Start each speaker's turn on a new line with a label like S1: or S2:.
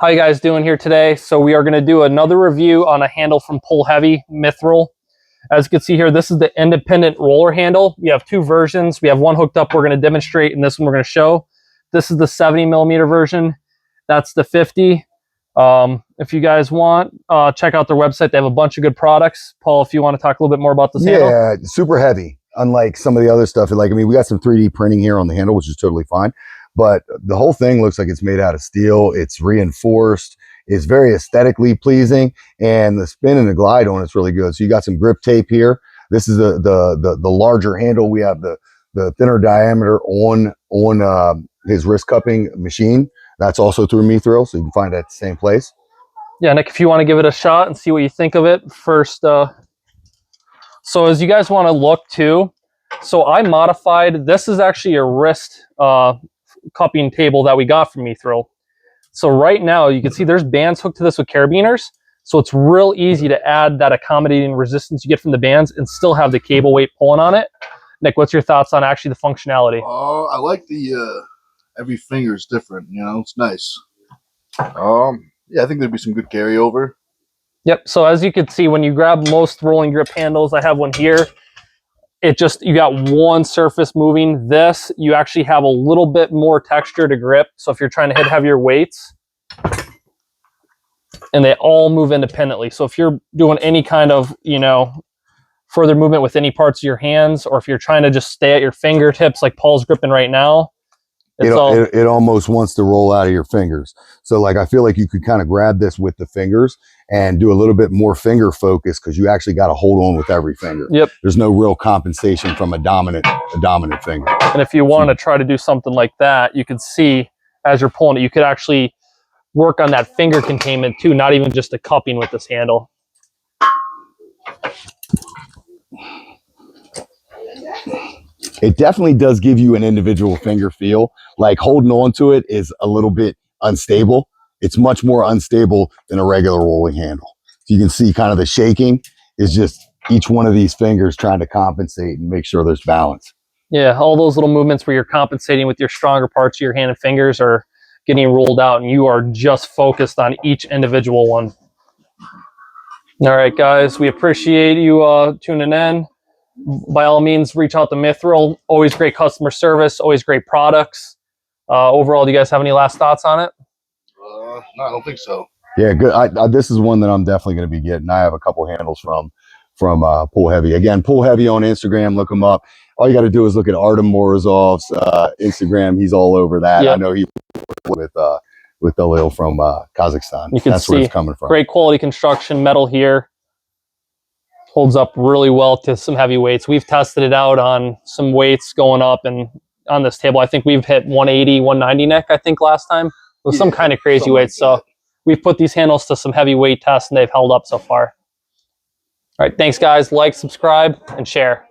S1: How you guys doing here today? So we are going to do another review on a handle from Pull Heavy, MITHRIL. As you can see here, this is the independent roller handle. We have two versions. We have one hooked up we're going to demonstrate, and this one we're going to show. This is the 70mm version. That's the 50. If you guys want, check out their website. They have a bunch of good products. Paul, if you want to talk a little bit more about this handle.
S2: Yeah, super heavy. Unlike some of the other stuff, like, I mean, we got some 3D printing here on the handle, which is totally fine. But the whole thing looks like it's made out of steel. It's reinforced. It's very aesthetically pleasing, and the spin and the glide on it's really good. So you got some grip tape here. This is the larger handle. We have the thinner diameter on his wrist cupping machine. That's also through MITHRIL, so you can find it at the same place.
S1: Yeah, Nick, if you want to give it a shot and see what you think of it first. So as you guys want to look too, so I modified, this is actually a wrist cupping table that we got from MITHRIL. So right now you can see there's bands hooked to this with carabiners. So it's real easy to add that accommodating resistance you get from the bands and still have the cable weight pulling on it. Nick, what's your thoughts on actually the functionality?
S3: I like the every finger is different, you know, it's nice. Yeah, I think there'd be some good carryover.
S1: Yep, so as you can see, when you grab most rolling grip handles, I have one here, you got one surface moving. This, you actually have a little bit more texture to grip. So if you're trying to hit heavier weights, and they all move independently. So if you're doing any kind of, you know, further movement with any parts of your hands, or if you're trying to just stay at your fingertips like Paul's gripping right now,
S2: it almost wants to roll out of your fingers. So like, I feel like you could kind of grab this with the fingers and do a little bit more finger focus, because you actually got to hold on with every finger.
S1: Yep.
S2: There's no real compensation from a dominant finger.
S1: And if you want to try to do something like that, you can see as you're pulling it, you could actually work on that finger containment too, not even just the cupping with this handle.
S2: It definitely does give you an individual finger feel. Like, holding on to it is a little bit unstable. It's much more unstable than a regular rolling handle. So you can see kind of the shaking is just each one of these fingers trying to compensate and make sure there's balance.
S1: Yeah, all those little movements where you're compensating with your stronger parts of your hand and fingers are getting rolled out, and you are just focused on each individual one. All right, guys, we appreciate you tuning in. By all means, reach out to MITHRIL. Always great customer service, always great products. Overall, do you guys have any last thoughts on it?
S3: No, I don't think so.
S2: Yeah, good. This is one that I'm definitely going to be getting. I have a couple handles from Pull Heavy. Again, Pull Heavy on Instagram. Look them up. All you got to do is look at Artem Morozov's Instagram. He's all over that. Yep. I know he with Dalil from Kazakhstan.
S1: You can
S2: That's
S1: see
S2: where it's coming from.
S1: Great quality construction, metal here. Holds up really well to some heavy weights. We've tested it out on some weights going up, and on this table, I think we've hit 180, 190 neck, I think last time. It was some kind of crazy weight. So we've put these handles to some heavy weight tests, and they've held up so far. All right, thanks guys. Like, subscribe, and share.